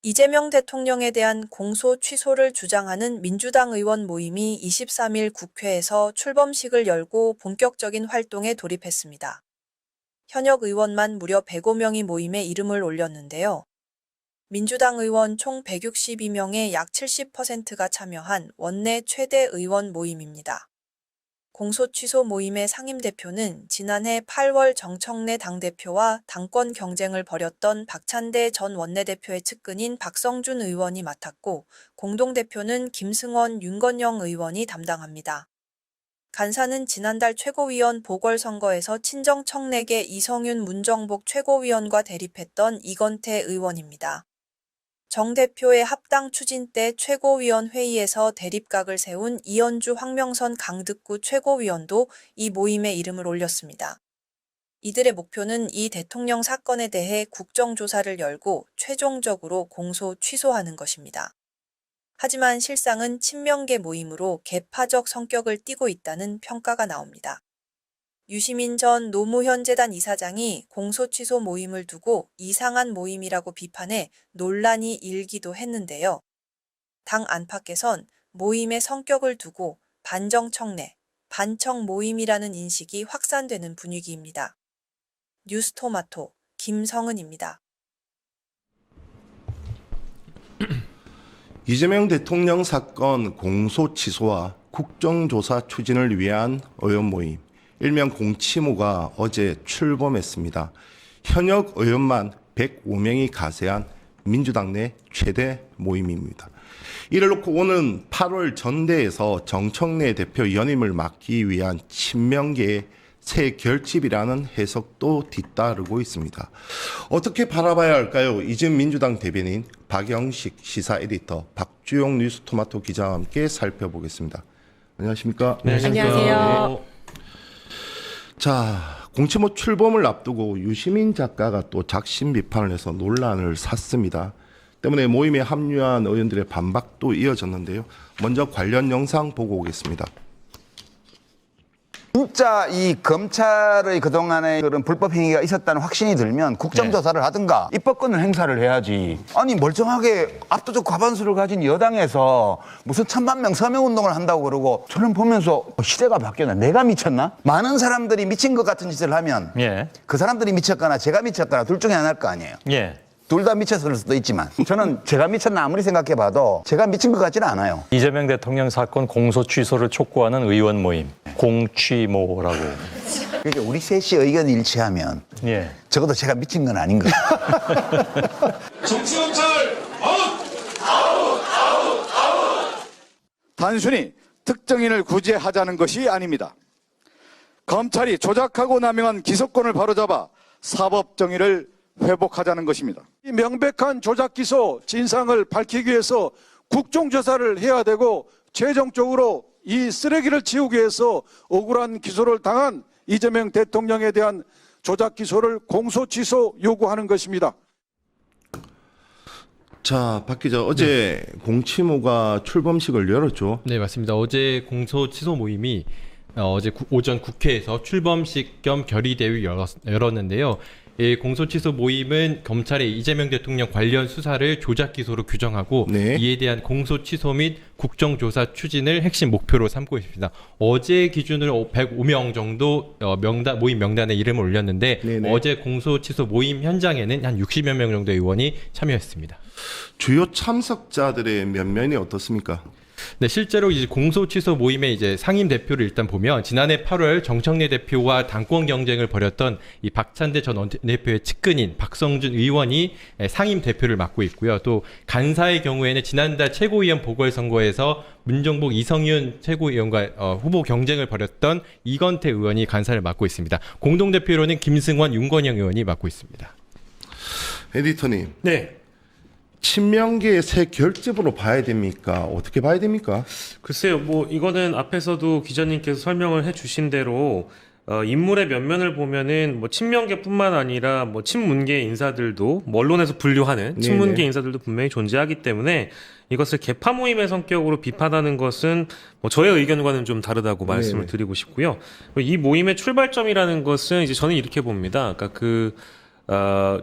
이재명 대통령에 대한 공소 취소를 주장하는 민주당 의원 모임이 23일 국회에서 출범식을 열고 본격적인 활동에 돌입했습니다. 현역 의원만 무려 105명이 모임에 이름을 올렸는데요. 민주당 의원 총 162명의 약 70%가 참여한 원내 최대 의원 모임입니다. 공소 취소 모임의 상임대표는 지난해 8월 정청래 당대표와 당권 경쟁을 벌였던 박찬대 전 원내대표의 측근인 박성준 의원이 맡았고, 공동대표는 김승원, 윤건영 의원이 담당합니다. 간사는 지난달 최고위원 보궐선거에서 친정 청내계 이성윤 문정복 최고위원과 대립했던 이건태 의원입니다. 정 대표의 합당 추진 때 최고위원 회의에서 대립각을 세운 이현주 황명선 강득구 최고위원도 이 모임에 이름을 올렸습니다. 이들의 목표는 이 대통령 사건에 대해 국정조사를 열고 최종적으로 공소 취소하는 것입니다. 하지만 실상은 친명계 모임으로 개파적 성격을 띠고 있다는 평가가 나옵니다. 유시민 전 노무현 재단 이사장이 공소 취소 모임을 두고 이상한 모임이라고 비판해 논란이 일기도 했는데요. 당 안팎에선 모임의 성격을 두고 반정청래, 반청 모임이라는 인식이 확산되는 분위기입니다. 뉴스토마토 김성은입니다. 이재명 대통령 사건 공소 취소와 국정조사 추진을 위한 의원 모임, 일명 공치모가 어제 출범했습니다. 현역 의원만 105명이 가세한 민주당 내 최대 모임입니다. 이를 놓고 오는 8월 전대에서 정청래 대표 연임을 막기 위한 친명계의 새 결집이라는 해석도 뒤따르고 있습니다. 어떻게 바라봐야 할까요? 이전 민주당 대변인 박영식 시사 에디터, 박주영 뉴스토마토 기자와 함께 살펴보겠습니다. 안녕하십니까? 네, 안녕하세요. 자, 공치모 출범을 앞두고 유시민 작가가 또 작심 비판을 해서 논란을 샀습니다. 때문에 모임에 합류한 의원들의 반박도 이어졌는데요. 먼저 관련 영상 보고 오겠습니다. 진짜 이 검찰의 그동안의 그런 불법 행위가 있었다는 확신이 들면 국정조사를 하든가 입법권을 행사를 해야지. 아니 멀쩡하게 압도적 과반수를 가진 여당에서 무슨 1,000만 명 서명운동을 한다고 그러고, 저는 보면서 시대가 바뀌었나? 내가 미쳤나? 많은 사람들이 미친 것 같은 짓을 하면 그 사람들이 미쳤거나 제가 미쳤거나 둘 중에 하나일 거 아니에요. 둘 다 미쳤을 수도 있지만 저는 제가 미쳤나 아무리 생각해봐도 제가 미친 것 같지는 않아요. 이재명 대통령 사건 공소 취소를 촉구하는 의원 모임, 공취모라고. 그러니까 우리 셋이 의견이 일치하면 적어도 제가 미친 건 아닌 거예요. 정치검찰 아웃! 아웃! 아웃! 아웃! 단순히 특정인을 구제하자는 것이 아닙니다. 검찰이 조작하고 남용한 기소권을 바로잡아 사법 정의를 회복하자는 것입니다. 이 명백한 조작 기소 진상을 밝히기 위해서 국정조사를 해야 되고, 최종적으로 이 쓰레기를 치우기 위해서 억울한 기소를 당한 이재명 대통령에 대한 조작 기소를 공소 취소 요구하는 것입니다. 자, 박 기자, 어제 공치모가 출범식을 열었죠? 네, 맞습니다. 어제 공소 취소 모임이 어제 오전 국회에서 출범식 겸 결의대회 열었는데요. 이 공소 취소 모임은 검찰의 이재명 대통령 관련 수사를 조작 기소로 규정하고 이에 대한 공소 취소 및 국정조사 추진을 핵심 목표로 삼고 있습니다. 어제 기준으로 105명 정도 모임 명단에 이름을 올렸는데 어제 공소 취소 모임 현장에는 한 60여 명 정도의 의원이 참여했습니다. 주요 참석자들의 면면이 어떻습니까? 네, 실제로 이제 공소 취소 모임의 이제 상임 대표를 일단 보면 지난해 8월 정청래 대표와 당권 경쟁을 벌였던 이 박찬대 전 원내대표의 측근인 박성준 의원이 상임 대표를 맡고 있고요. 또 간사의 경우에는 지난달 최고위원 보궐선거에서 문정복 이성윤 최고위원과 후보 경쟁을 벌였던 이건태 의원이 간사를 맡고 있습니다. 공동 대표로는 김승원, 윤건영 의원이 맡고 있습니다. 에디터님. 네. 친명계의 새 결집으로 봐야 됩니까? 어떻게 봐야 됩니까? 글쎄요, 뭐 이거는 앞에서도 기자님께서 설명을 해주신 대로 인물의 면면을 보면은 뭐 친명계뿐만 아니라 뭐 친문계 인사들도 뭐 언론에서 분류하는 친문계 인사들도 분명히 존재하기 때문에 이것을 개파 모임의 성격으로 비판하는 것은 뭐 저의 의견과는 좀 다르다고 말씀을 드리고 싶고요. 이 모임의 출발점이라는 것은 이제 저는 이렇게 봅니다. 그러니까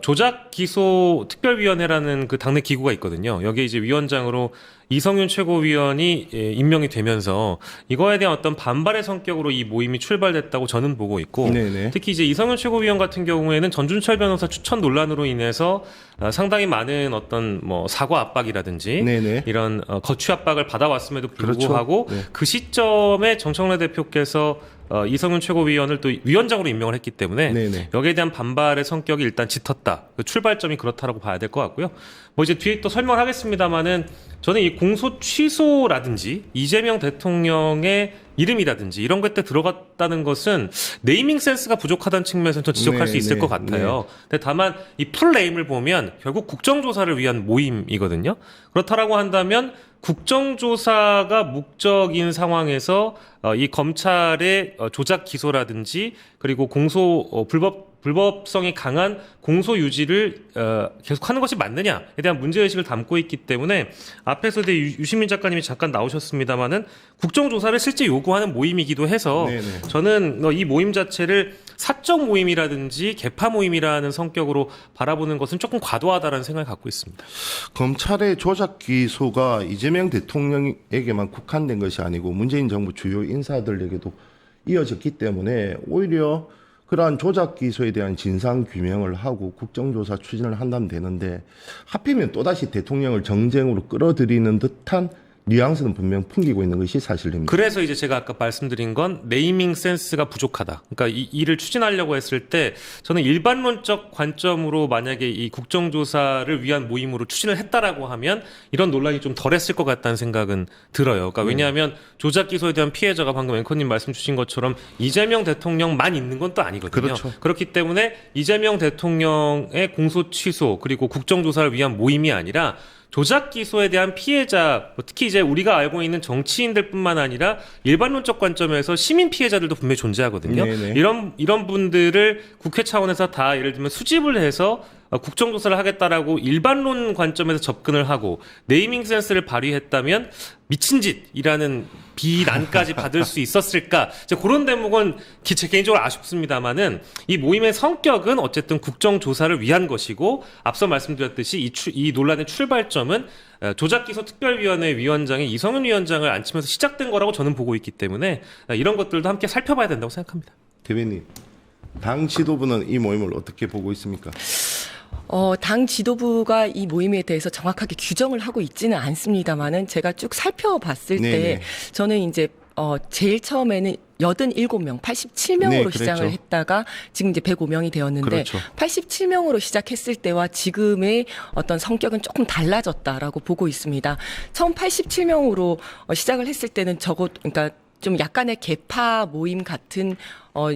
조작 기소 특별위원회라는 그 당내 기구가 있거든요. 여기에 이제 위원장으로 이성윤 최고위원이 임명이 되면서 이거에 대한 어떤 반발의 성격으로 이 모임이 출발됐다고 저는 보고 있고, 네네. 특히 이제 이성윤 최고위원 같은 경우에는 전준철 변호사 추천 논란으로 인해서 상당히 많은 어떤 뭐 사과 압박이라든지 네네. 이런 거취 압박을 받아왔음에도 불구하고 그렇죠. 네. 그 시점에 정청래 대표께서 이성윤 최고위원을 또 위원장으로 임명을 했기 때문에 네네. 여기에 대한 반발의 성격이 일단 짙었다. 그 출발점이 그렇다라고 봐야 될 것 같고요. 뭐 이제 뒤에 또 설명을 하겠습니다만은 저는 이 공소 취소라든지 이재명 대통령의 이름이라든지 이런 것때 들어갔다는 것은 네이밍 센스가 부족하다는 측면에서 좀 지적할 수 있을 것 같아요. 근데 다만 이 풀네임을 보면 결국 국정조사를 위한 모임이거든요. 그렇다라고 한다면 국정조사가 목적인 상황에서 이 검찰의 조작 기소라든지 그리고 공소 불법성이 강한 공소 유지를 계속하는 것이 맞느냐에 대한 문제의식을 담고 있기 때문에 앞에서 유시민 작가님이 잠깐 나오셨습니다마는 국정조사를 실제 요구하는 모임이기도 해서 네네. 저는 이 모임 자체를 사적 모임이라든지 개파 모임이라는 성격으로 바라보는 것은 조금 과도하다라는 생각을 갖고 있습니다. 검찰의 조작 기소가 이재명 대통령에게만 국한된 것이 아니고 문재인 정부 주요 인사들에게도 이어졌기 때문에 오히려 그러한 조작 기소에 대한 진상 규명을 하고 국정조사 추진을 한다면 되는데 하필이면 또다시 대통령을 정쟁으로 끌어들이는 듯한 뉘앙스는 분명 풍기고 있는 것이 사실입니다. 그래서 이제 제가 아까 말씀드린 건 네이밍 센스가 부족하다. 그러니까 이 일을 추진하려고 했을 때 저는 일반론적 관점으로 만약에 이 국정조사를 위한 모임으로 추진을 했다라고 하면 이런 논란이 좀 덜했을 것 같다는 생각은 들어요. 그러니까 왜냐하면 조작 기소에 대한 피해자가 방금 앵커님 말씀 주신 것처럼 이재명 대통령만 있는 건 또 아니거든요. 그렇죠. 그렇기 때문에 이재명 대통령의 공소 취소 그리고 국정조사를 위한 모임이 아니라 조작 기소에 대한 피해자, 특히 이제 우리가 알고 있는 정치인들뿐만 아니라 일반론적 관점에서 시민 피해자들도 분명히 존재하거든요. 네네. 이런 분들을 국회 차원에서 다 예를 들면 수집을 해서 국정조사를 하겠다라고 일반론 관점에서 접근을 하고 네이밍 센스를 발휘했다면 미친 짓이라는 비난까지 받을 수 있었을까? 이제 그런 대목은 제 개인적으로 아쉽습니다만은 이 모임의 성격은 어쨌든 국정조사를 위한 것이고 앞서 말씀드렸듯이 이 논란의 출발점은 조작기소 특별위원회 위원장의 이성윤 위원장을 앉히면서 시작된 거라고 저는 보고 있기 때문에 이런 것들도 함께 살펴봐야 된다고 생각합니다. 대변인, 당 지도부는 이 모임을 어떻게 보고 있습니까? 당 지도부가 이 모임에 대해서 정확하게 규정을 하고 있지는 않습니다만은 제가 쭉 살펴봤을 네네. 때 저는 이제 제일 처음에는 87명, 87명으로 네, 그랬죠. 시작을 했다가 지금 이제 105명이 되었는데 그렇죠. 87명으로 시작했을 때와 지금의 어떤 성격은 조금 달라졌다라고 보고 있습니다. 처음 87명으로 시작을 했을 때는 그러니까 좀 약간의 개파 모임 같은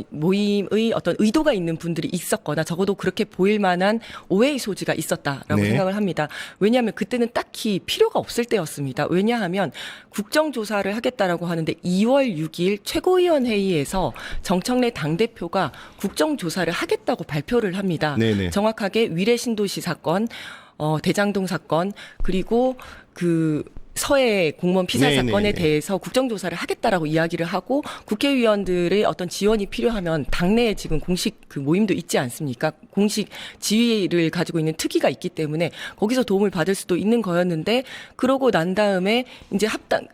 모임의 어떤 의도가 있는 분들이 있었거나 적어도 그렇게 보일 만한 오해의 소지가 있었다라고 네. 생각을 합니다. 왜냐하면 그때는 딱히 필요가 없을 때였습니다. 왜냐하면 국정조사를 하겠다라고 하는데 2월 6일 최고위원회의에서 정청래 당대표가 국정조사를 하겠다고 발표를 합니다. 네네. 정확하게 위례신도시 사건, 대장동 사건, 그리고 그 서해 공무원 피살 네네네. 사건에 대해서 국정조사를 하겠다라고 이야기를 하고 국회의원들의 어떤 지원이 필요하면 당내에 지금 공식 그 모임도 있지 않습니까? 공식 지위를 가지고 있는 특위가 있기 때문에 거기서 도움을 받을 수도 있는 거였는데 그러고 난 다음에 이제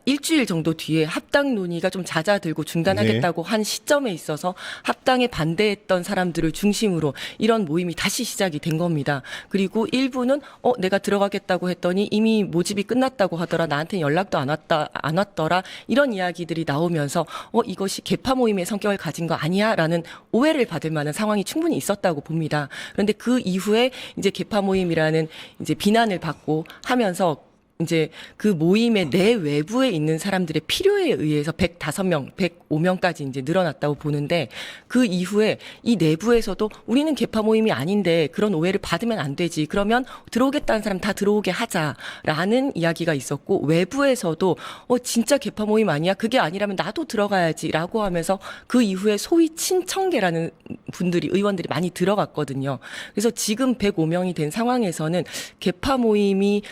일주일 정도 뒤에 합당 논의가 좀 잦아들고 중단하겠다고 한 시점에 있어서 합당에 반대했던 사람들을 중심으로 이런 모임이 다시 시작이 된 겁니다. 그리고 일부는 내가 들어가겠다고 했더니 이미 모집이 끝났다고 하더라. 나한테 연락도 안 왔더라. 이런 이야기들이 나오면서 이것이 개파 모임의 성격을 가진 거 아니야라는 오해를 받을 만한 상황이 충분히 있었다고 봅니다. 그런데 그 이후에 이제 개파 모임이라는 이제 비난을 받고 하면서 이제 그 모임의 내외부에 있는 사람들의 필요에 의해서 105명, 105명까지 이제 늘어났다고 보는데 그 이후에 이 내부에서도 우리는 개파 모임이 아닌데 그런 오해를 받으면 안 되지. 그러면 들어오겠다는 사람 다 들어오게 하자라는 이야기가 있었고 외부에서도 진짜 개파 모임 아니야? 그게 아니라면 나도 들어가야지라고 하면서 그 이후에 소위 친청계라는 분들이 의원들이 많이 들어갔거든요. 그래서 지금 105명이 된 상황에서는 개파 모임이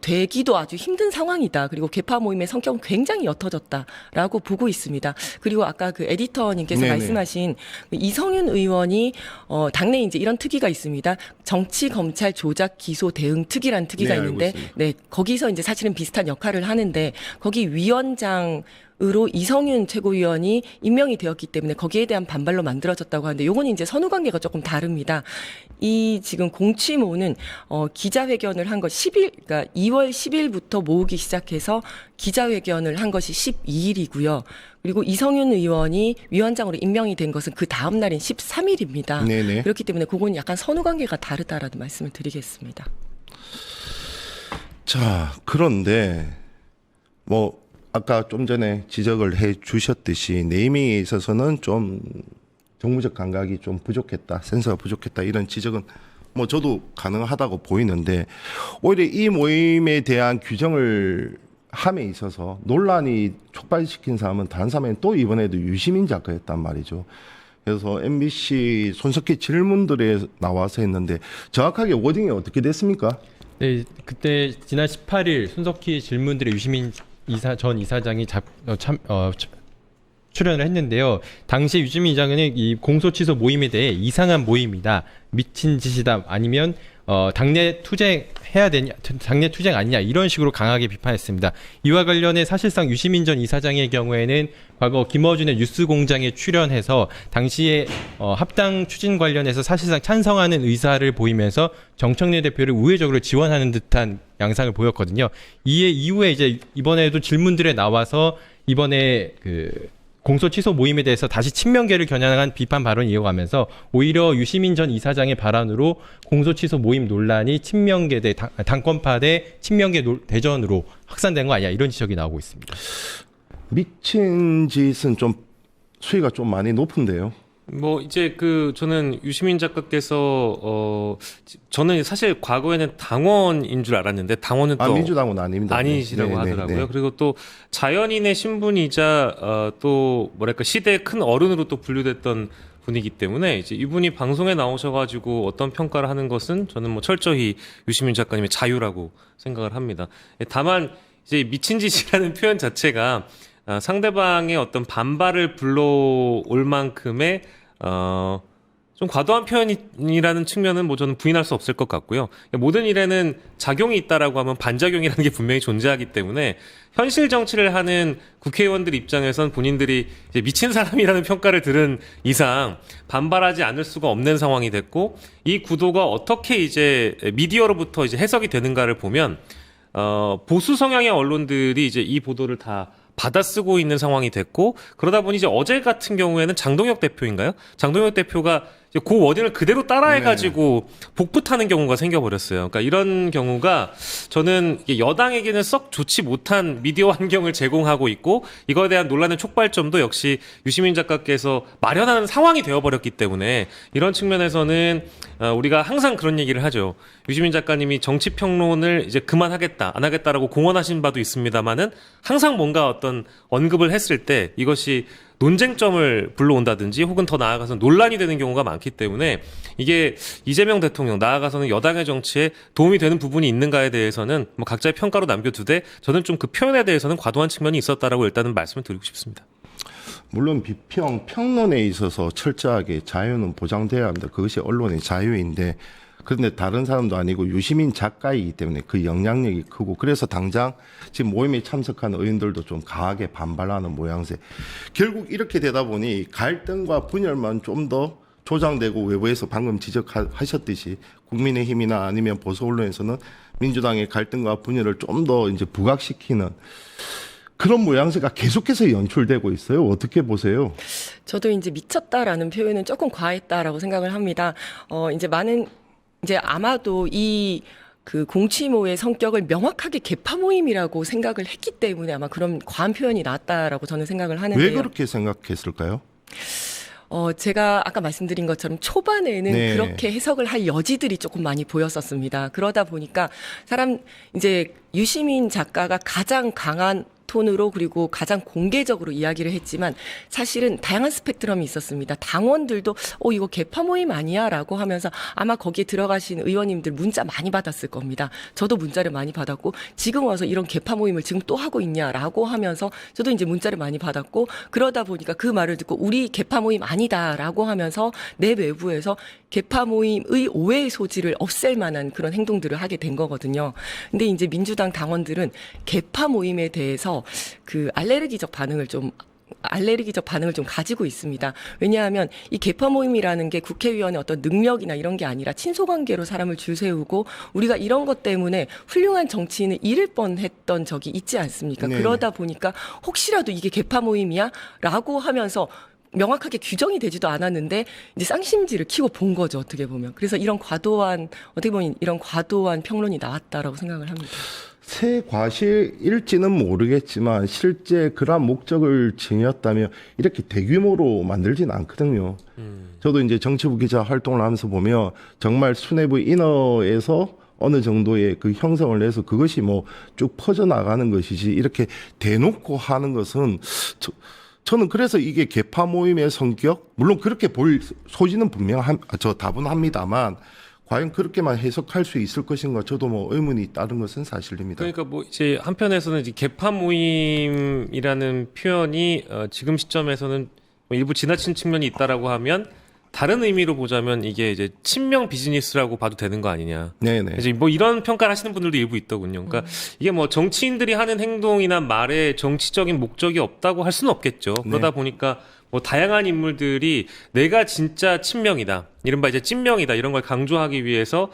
되기도 아주 힘든 상황이다. 그리고 개파 모임의 성격은 굉장히 옅어졌다라고 보고 있습니다. 그리고 아까 그 에디터님께서 네네. 말씀하신 그 이성윤 의원이 당내에 이제 이런 특위가 있습니다. 정치 검찰 조작 기소 대응 특위라는 특위가 네, 알고 있는데, 있습니다. 네, 거기서 이제 사실은 비슷한 역할을 하는데 거기 위원장으로 이성윤 최고위원이 임명이 되었기 때문에 거기에 대한 반발로 만들어졌다고 하는데 요거는 이제 선후 관계가 조금 다릅니다. 이 지금 공취모는 기자회견을 한 것 그러니까 2월 10일부터 모으기 시작해서 기자회견을 한 것이 12일이고요. 그리고 이성윤 의원이 위원장으로 임명이 된 것은 그 다음 날인 13일입니다. 네네. 그렇기 때문에 그건 약간 선후 관계가 다르다라는 말씀을 드리겠습니다. 자, 그런데 뭐 아까 좀 전에 지적을 해 주셨듯이 네이밍에 있어서는 좀 정무적 감각이 좀 부족했다, 센서가 부족했다 이런 지적은 뭐 저도 가능하다고 보이는데 오히려 이 모임에 대한 규정을 함에 있어서 논란이 촉발시킨 사람은 다른 사람이 또 이번에도 유시민 작가였단 말이죠. 그래서 MBC 손석희 질문들에 나와서 했는데 정확하게 워딩이 어떻게 됐습니까? 네, 그때 지난 18일 손석희 질문들에 유시민 전 이사장이 출연을 했는데요. 당시 유시민 이사장은 이 공소 취소 모임에 대해 이상한 모임이다, 미친 짓이다, 아니면 당내 투쟁해야 되냐, 당내 투쟁 아니냐 이런 식으로 강하게 비판했습니다. 이와 관련해 사실상 유시민 전 이사장의 경우에는 과거 김어준의 뉴스공장에 출연해서 당시에 합당 추진 관련해서 사실상 찬성하는 의사를 보이면서 정청래 대표를 우회적으로 지원하는 듯한 양상을 보였거든요. 이후에 이제 이번에도 질문들에 나와서 이번에 그 공소 취소 모임에 대해서 다시 친명계를 겨냥한 비판 발언을 이어가면서 오히려 유시민 전 이사장의 발언으로 공소 취소 모임 논란이 친명계 대 당권파 대 친명계 대전으로 확산된 거 아니야 이런 지적이 나오고 있습니다. 미친 짓은 좀 수위가 좀 많이 높은데요. 뭐 이제 저는 유시민 작가께서 저는 사실 과거에는 당원인 줄 알았는데 당원은 또 민주당은 아닙니다. 아니시라고 네, 네, 하더라고요. 네. 그리고 또 자연인의 신분이자 또 뭐랄까 시대의 큰 어른으로 또 분류됐던 분이기 때문에 이제 이분이 방송에 나오셔가지고 어떤 평가를 하는 것은 저는 뭐 철저히 유시민 작가님의 자유라고 생각을 합니다. 다만 이제 미친 짓이라는 표현 자체가 상대방의 어떤 반발을 불러올 만큼의 좀 과도한 표현이라는 측면은 뭐 저는 부인할 수 없을 것 같고요. 모든 일에는 작용이 있다라고 하면 반작용이라는 게 분명히 존재하기 때문에 현실 정치를 하는 국회의원들 입장에선 본인들이 이제 미친 사람이라는 평가를 들은 이상 반발하지 않을 수가 없는 상황이 됐고 이 구도가 어떻게 이제 미디어로부터 이제 해석이 되는가를 보면 보수 성향의 언론들이 이제 이 보도를 다 받아쓰고 있는 상황이 됐고 그러다 보니 이제 어제 같은 경우에는 장동혁 대표인가요? 장동혁 대표가 이제 그 워딩을 그대로 따라해가지고 복붙하는 경우가 생겨버렸어요. 그러니까 이런 경우가 저는 여당에게는 썩 좋지 못한 미디어 환경을 제공하고 있고 이거에 대한 논란의 촉발점도 역시 유시민 작가께서 마련하는 상황이 되어버렸기 때문에 이런 측면에서는 우리가 항상 그런 얘기를 하죠. 유시민 작가님이 정치평론을 이제 그만하겠다, 안 하겠다라고 공언하신 바도 있습니다만은 항상 뭔가 어떤 언급을 했을 때 이것이 논쟁점을 불러온다든지 혹은 더 나아가서 논란이 되는 경우가 많기 때문에 이게 이재명 대통령 나아가서는 여당의 정치에 도움이 되는 부분이 있는가에 대해서는 뭐 각자의 평가로 남겨두되 저는 좀 그 표현에 대해서는 과도한 측면이 있었다라고 일단은 말씀을 드리고 싶습니다. 물론 비평, 평론에 있어서 철저하게 자유는 보장돼야 합니다. 그것이 언론의 자유인데 그런데 다른 사람도 아니고 유시민 작가이기 때문에 그 영향력이 크고 그래서 당장 지금 모임에 참석한 의원들도 좀 강하게 반발하는 모양새. 결국 이렇게 되다 보니 갈등과 분열만 좀 더 조장되고 외부에서 방금 지적하셨듯이 국민의힘이나 아니면 보수 언론에서는 민주당의 갈등과 분열을 좀 더 이제 부각시키는 그런 모양새가 계속해서 연출되고 있어요. 어떻게 보세요? 저도 이제 미쳤다라는 표현은 조금 과했다라고 생각을 합니다. 이제 아마도 그 공취모의 성격을 명확하게 개파 모임이라고 생각을 했기 때문에 아마 그런 과한 표현이 나왔다라고 저는 생각을 하는데요. 왜 그렇게 생각했을까요? 제가 아까 말씀드린 것처럼 초반에는 네. 그렇게 해석을 할 여지들이 조금 많이 보였었습니다. 그러다 보니까 이제 유시민 작가가 가장 강한 톤으로 그리고 가장 공개적으로 이야기를 했지만 사실은 다양한 스펙트럼이 있었습니다. 당원들도 이거 개파 모임 아니야라고 하면서 아마 거기에 들어가신 의원님들 문자 많이 받았을 겁니다. 저도 문자를 많이 받았고 지금 와서 이런 개파 모임을 지금 또 하고 있냐라고 하면서 저도 이제 문자를 많이 받았고 그러다 보니까 그 말을 듣고 우리 개파 모임 아니다라고 하면서 내 외부에서 개파 모임의 오해의 소지를 없앨 만한 그런 행동들을 하게 된 거거든요. 근데 이제 민주당 당원들은 개파 모임에 대해서 그 알레르기적 반응을 좀 가지고 있습니다. 왜냐하면 이 개파 모임이라는 게 국회의원의 어떤 능력이나 이런 게 아니라 친소관계로 사람을 줄 세우고 우리가 이런 것 때문에 훌륭한 정치인을 잃을 뻔했던 적이 있지 않습니까? 네. 그러다 보니까 혹시라도 이게 개파 모임이야? 라고 하면서 명확하게 규정이 되지도 않았는데 이제 쌍심지를 키고 본 거죠, 어떻게 보면. 그래서 어떻게 보면 이런 과도한 평론이 나왔다라고 생각을 합니다. 새 과실일지는 모르겠지만 실제 그러한 목적을 지녔다면 이렇게 대규모로 만들진 않거든요. 저도 이제 정치부 기자 활동을 하면서 보면 정말 수뇌부 인허에서 어느 정도의 그 형성을 내서 그것이 뭐 쭉 퍼져나가는 것이지 이렇게 대놓고 하는 것은 저는 그래서 이게 개파 모임의 성격, 물론 그렇게 볼 소지는 다분합니다만 과연 그렇게만 해석할 수 있을 것인가 저도 뭐 의문이 따른 것은 사실입니다. 그러니까 뭐 이제 한편에서는 이제 개파 모임이라는 표현이 지금 시점에서는 뭐 일부 지나친 측면이 있다라고 하면 다른 의미로 보자면 이게 이제 친명 비즈니스라고 봐도 되는 거 아니냐. 네네. 이제 뭐 이런 평가를 하시는 분들도 일부 있더군요. 그러니까 이게 뭐 정치인들이 하는 행동이나 말에 정치적인 목적이 없다고 할 수는 없겠죠. 그러다 보니까 뭐 다양한 인물들이 내가 진짜 친명이다, 이른바 이제 찐명이다 이런 걸 강조하기 위해서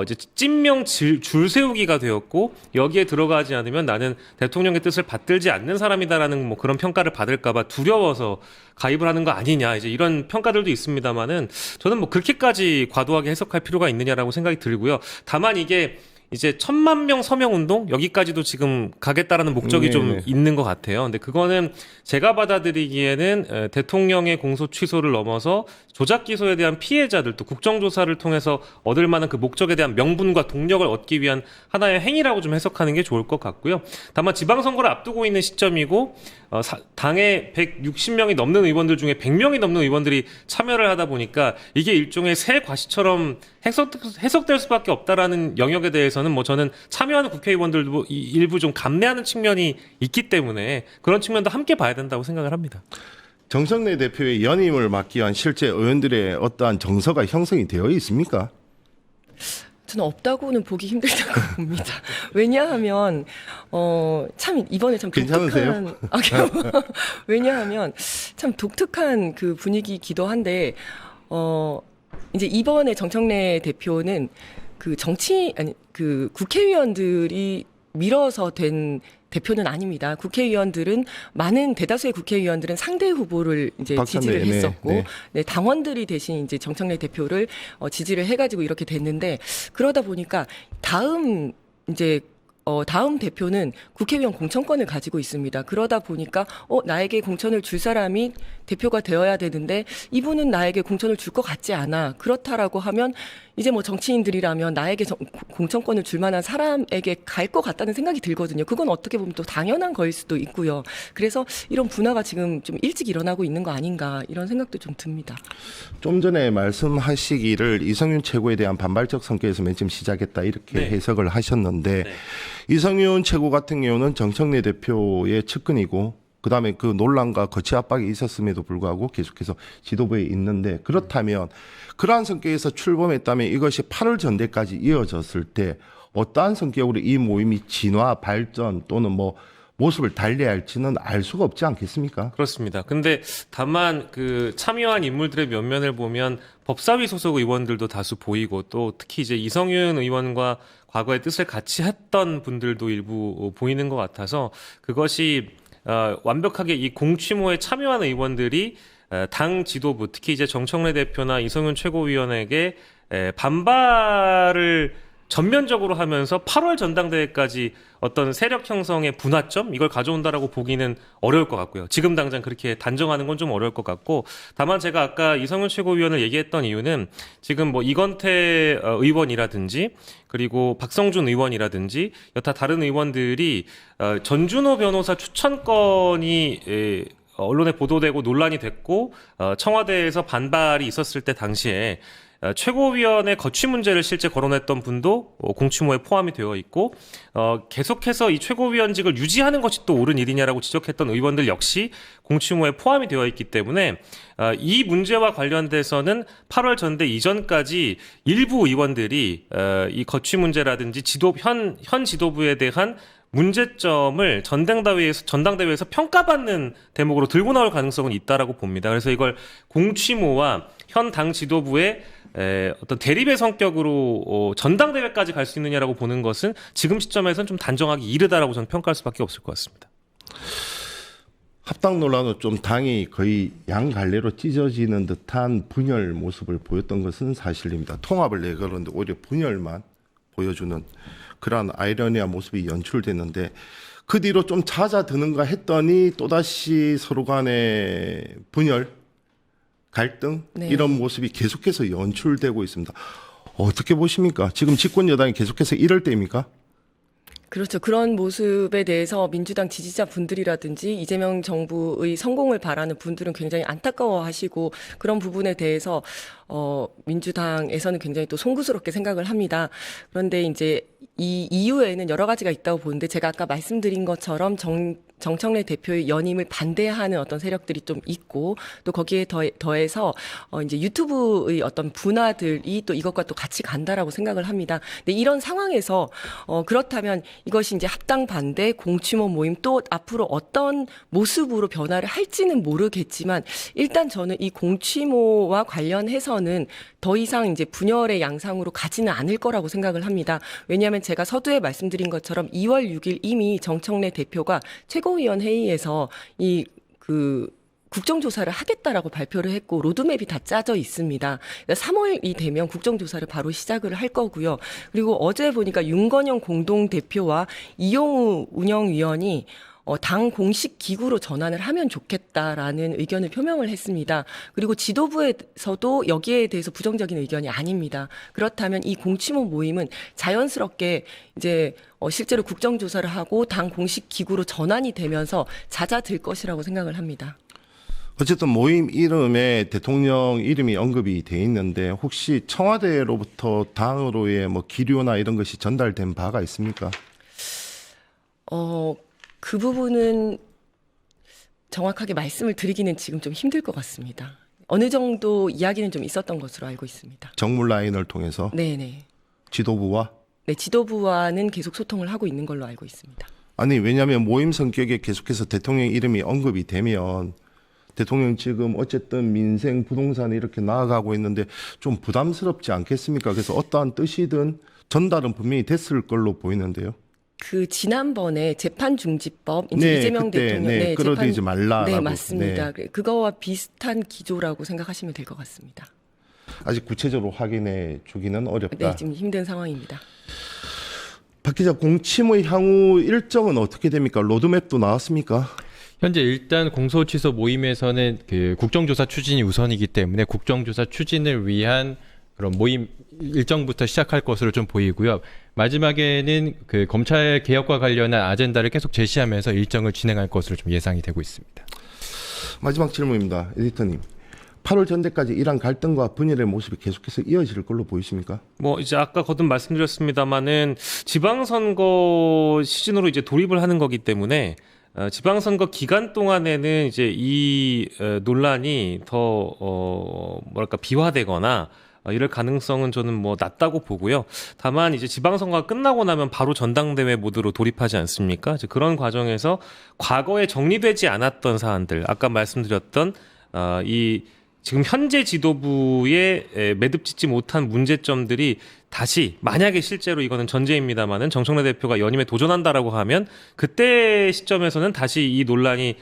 이제 찐명 줄 세우기가 되었고 여기에 들어가지 않으면 나는 대통령의 뜻을 받들지 않는 사람이다라는 뭐 그런 평가를 받을까봐 두려워서 가입을 하는 거 아니냐 이제 이런 평가들도 있습니다만은 저는 뭐 그렇게까지 과도하게 해석할 필요가 있느냐라고 생각이 들고요. 다만 이게 이제 1,000만 명 서명 운동 여기까지도 지금 가겠다라는 목적이 좀 있는 것 같아요. 근데 그거는 제가 받아들이기에는 대통령의 공소 취소를 넘어서 조작 기소에 대한 피해자들 또 국정조사를 통해서 얻을 만한 그 목적에 대한 명분과 동력을 얻기 위한 하나의 행위라고 좀 해석하는 게 좋을 것 같고요. 다만 지방선거를 앞두고 있는 시점이고 당에 160명이 넘는 의원들 중에 100명이 넘는 의원들이 참여를 하다 보니까 이게 일종의 새 과시처럼 해석될 수밖에 없다라는 영역에 대해서는 뭐 저는 참여하는 국회의원들도 일부 좀 감내하는 측면이 있기 때문에 그런 측면도 함께 봐야 된다고 생각을 합니다. 정청래 대표의 연임을 막기 위한 실제 의원들의 어떠한 정서가 형성이 되어 있습니까? 저는 없다고는 보기 힘들다고 봅니다. 왜냐하면 참 이번에 참 괜찮으세요? 왜냐하면 참 독특한 그 분위기이기도 한데 이제 이번에 정청래 대표는 그 국회의원들이 밀어서 된 대표는 아닙니다. 국회의원들은 많은 대다수의 국회의원들은 상대 후보를 이제 지지를 했었고, 네, 당원들이 대신 이제 정청래 대표를 지지를 해가지고 이렇게 됐는데 그러다 보니까 다음 대표는 국회의원 공천권을 가지고 있습니다. 그러다 보니까 나에게 공천을 줄 사람이 대표가 되어야 되는데 이분은 나에게 공천을 줄 것 같지 않아. 그렇다라고 하면 이제 뭐 정치인들이라면 나에게 공천권을 줄 만한 사람에게 갈 것 같다는 생각이 들거든요. 그건 어떻게 보면 또 당연한 거일 수도 있고요. 그래서 이런 분화가 지금 좀 일찍 일어나고 있는 거 아닌가 이런 생각도 좀 듭니다. 좀 전에 말씀하시기를 이성윤 최고에 대한 반발적 성격에서 맨 처음 시작했다 이렇게 해석을 하셨는데 이성윤 최고 같은 경우는 정청래 대표의 측근이고 그다음에 그 논란과 거치 압박이 있었음에도 불구하고 계속해서 지도부에 있는데 그렇다면 그러한 성격에서 출범했다면 이것이 8월 전대까지 이어졌을 때 어떠한 성격으로 이 모임이 진화, 발전 또는 뭐 모습을 달리해야 할지는 알 수가 없지 않겠습니까? 그렇습니다. 근데 다만 그 참여한 인물들의 면면을 보면 법사위 소속 의원들도 다수 보이고 또 특히 이제 이성윤 의원과 과거의 뜻을 같이 했던 분들도 일부 보이는 것 같아서 그것이 완벽하게 이 공취모에 참여한 의원들이 당 지도부 특히 이제 정청래 대표나 이성윤 최고위원에게 반발을 전면적으로 하면서 8월 전당대회까지 어떤 세력 형성의 분화점 이걸 가져온다라고 보기는 어려울 것 같고요. 지금 당장 그렇게 단정하는 건 좀 어려울 것 같고, 다만 제가 아까 이성윤 최고위원을 얘기했던 이유는 지금 뭐 이건태 의원이라든지 그리고 박성준 의원이라든지 여타 다른 의원들이 전준호 변호사 추천건이 언론에 보도되고 논란이 됐고 청와대에서 반발이 있었을 때 당시에 최고위원의 거취 문제를 실제 거론했던 분도 공취모에 포함이 되어 있고 계속해서 이 최고위원직을 유지하는 것이 또 옳은 일이냐라고 지적했던 의원들 역시 공취모에 포함이 되어 있기 때문에 이 문제와 관련돼서는 8월 전대 이전까지 일부 의원들이 이 거취 문제라든지 현 지도부에 대한 문제점을 전당대회에서 평가받는 대목으로 들고 나올 가능성은 있다라고 봅니다. 그래서 이걸 공취모와 현 당 지도부의 어떤 대립의 성격으로 전당대회까지 갈 수 있느냐라고 보는 것은 지금 시점에서는 좀 단정하기 이르다라고 저는 평가할 수밖에 없을 것 같습니다. 합당 논란은 좀 당이 거의 양갈래로 찢어지는 듯한 분열 모습을 보였던 것은 사실입니다. 통합을 내걸었는데 오히려 분열만 보여주는 그러한 아이러니한 모습이 연출됐는데 그 뒤로 좀 잦아드는가 했더니 또다시 서로 간의 분열, 갈등 네. 이런 모습이 계속해서 연출되고 있습니다. 어떻게 보십니까? 지금 집권 여당이 계속해서 이럴 때입니까? 그렇죠. 그런 모습에 대해서 민주당 지지자분들이라든지 이재명 정부의 성공을 바라는 분들은 굉장히 안타까워하시고 그런 부분에 대해서 민주당에서는 굉장히 또 송구스럽게 생각을 합니다. 그런데 이제 이 이유에는 여러 가지가 있다고 보는데 제가 아까 말씀드린 것처럼 정청래 대표의 연임을 반대하는 어떤 세력들이 좀 있고 또 거기에 더해서 이제 유튜브의 어떤 분화들이 또 이것과 또 같이 간다라고 생각을 합니다. 근데 이런 상황에서 그렇다면 이것이 이제 합당 반대 공취모 모임 또 앞으로 어떤 모습으로 변화를 할지는 모르겠지만 일단 저는 이 공취모와 관련해서는 더 이상 이제 분열의 양상으로 가지는 않을 거라고 생각을 합니다. 왜냐하면 제가 서두에 말씀드린 것처럼 2월 6일 이미 정청래 대표가 최고위원 회의에서 국정조사를 하겠다라고 발표를 했고 로드맵이 다 짜져 있습니다. 3월이 되면 국정조사를 바로 시작을 할 거고요. 그리고 어제 보니까 윤건영 공동대표와 이용우 운영위원이 당 공식 기구로 전환을 하면 좋겠다라는 의견을 표명을 했습니다. 그리고 지도부에서도 여기에 대해서 부정적인 의견이 아닙니다. 그렇다면 이 공취모 모임은 자연스럽게 이제 실제로 국정조사를 하고 당 공식 기구로 전환이 되면서 잦아들 것이라고 생각을 합니다. 어쨌든 모임 이름에 대통령 이름이 언급이 돼 있는데 혹시 청와대로부터 당으로의 뭐 기류나 이런 것이 전달된 바가 있습니까? 그 부분은 정확하게 말씀을 드리기는 지금 좀 힘들 것 같습니다. 어느 정도 이야기는 좀 있었던 것으로 알고 있습니다. 정물 라인을 통해서 네네. 지도부와? 네, 지도부와는 계속 소통을 하고 있는 걸로 알고 있습니다. 아니 왜냐하면 모임 성격에 계속해서 대통령 이름이 언급이 되면 대통령 지금 어쨌든 민생 부동산 이렇게 나아가고 있는데 좀 부담스럽지 않겠습니까? 그래서 어떠한 뜻이든 전달은 분명히 됐을 걸로 보이는데요. 그 지난번에 재판중지법 이제 네, 이재명 그때, 대통령 네, 끌어들이지 말라라고. 네 맞습니다. 네. 그거와 비슷한 기조라고 생각하시면 될 것 같습니다. 아직 구체적으로 확인해 주기는 어렵다. 네 지금 힘든 상황입니다. 박 기자, 공침의 향후 일정은 어떻게 됩니까? 로드맵도 나왔습니까? 현재 일단 공소 취소 모임에서는 그 국정조사 추진이 우선이기 때문에 국정조사 추진을 위한 그런 모임 일정부터 시작할 것으로 좀 보이고요. 마지막에는 그 검찰 개혁과 관련한 아젠다를 계속 제시하면서 일정을 진행할 것으로 좀 예상이 되고 있습니다. 마지막 질문입니다. 에디터님. 8월 전대까지 이러한 갈등과 분열의 모습이 계속해서 이어질 걸로 보이십니까? 뭐 이제 아까 거듭 말씀드렸습니다마는 지방선거 시즌으로 이제 돌입을 하는 거기 때문에 지방선거 기간 동안에는 이제 이 논란이 더 뭐랄까 비화되거나 이럴 가능성은 저는 뭐 낮다고 보고요. 다만 이제 지방선거가 끝나고 나면 바로 전당대회 모드로 돌입하지 않습니까? 이제 그런 과정에서 과거에 정리되지 않았던 사안들, 아까 말씀드렸던 이 지금 현재 지도부에 매듭짓지 못한 문제점들이 다시 만약에 실제로 이거는 전제입니다마는 정청래 대표가 연임에 도전한다라고 하면 그때 시점에서는 다시 이 논란이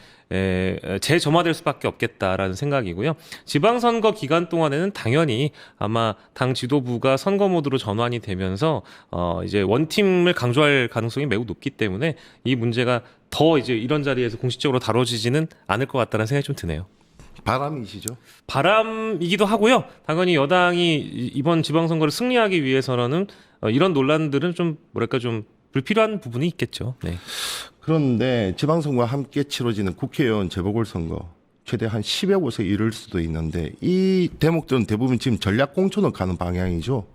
재점화될 수밖에 없겠다라는 생각이고요. 지방선거 기간 동안에는 당연히 아마 당 지도부가 선거 모드로 전환이 되면서 이제 원팀을 강조할 가능성이 매우 높기 때문에 이 문제가 더 이제 이런 자리에서 공식적으로 다뤄지지는 않을 것 같다는 생각이 좀 드네요. 바람이시죠? 바람이기도 하고요. 당연히 여당이 이번 지방선거를 승리하기 위해서는 이런 논란들은 좀 뭐랄까 좀 불필요한 부분이 있겠죠. 네. 그런데 지방선거와 함께 치러지는 국회의원 재보궐선거 최대 한 10여 곳에 이를 수도 있는데 이 대목들은 대부분 지금 전략공천을 가는 방향이죠.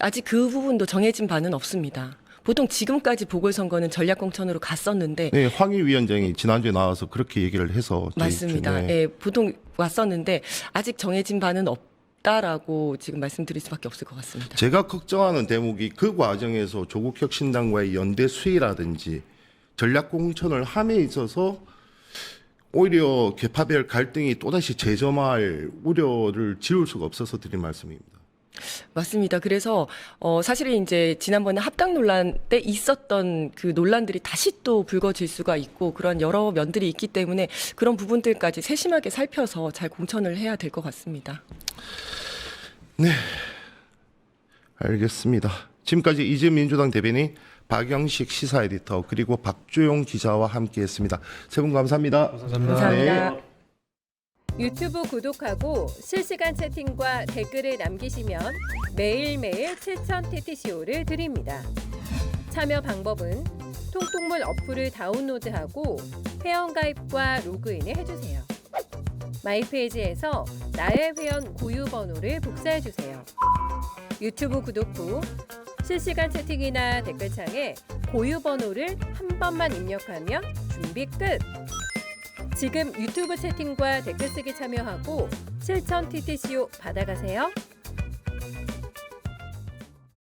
아직 그 부분도 정해진 바는 없습니다. 보통 지금까지 보궐선거는 전략공천으로 갔었는데 네, 황희 위원장이 지난주에 나와서 그렇게 얘기를 해서 맞습니다. 네. 예, 보통 왔었는데 아직 정해진 바는 없다라고 지금 말씀드릴 수밖에 없을 것 같습니다. 제가 걱정하는 대목이 그 과정에서 조국혁신당과의 연대 수위라든지 전략공천을 함에 있어서 오히려 계파별 갈등이 또다시 재점화할 우려를 지울 수가 없어서 드린 말씀입니다. 맞습니다. 그래서 사실은 이제 지난번에 합당 논란 때 있었던 그 논란들이 다시 또 불거질 수가 있고 그런 여러 면들이 있기 때문에 그런 부분들까지 세심하게 살펴서 잘 공천을 해야 될 것 같습니다. 네, 알겠습니다. 지금까지 이재명 민주당 대변인, 박영식 시사 에디터 그리고 박주용 기자와 함께했습니다. 세 분 감사합니다. 감사합니다. 유튜브 구독하고 실시간 채팅과 댓글을 남기시면 매일매일 7,000TTCO를 드립니다. 참여 방법은 통통물 어플을 다운로드하고 회원가입과 로그인을 해주세요. 마이페이지에서 나의 회원 고유 번호를 복사해주세요. 유튜브 구독 후 실시간 채팅이나 댓글창에 고유 번호를 한 번만 입력하면 준비 끝! 지금 유튜브 채팅과 댓글 쓰기 참여하고 7,000TTCO 받아가세요.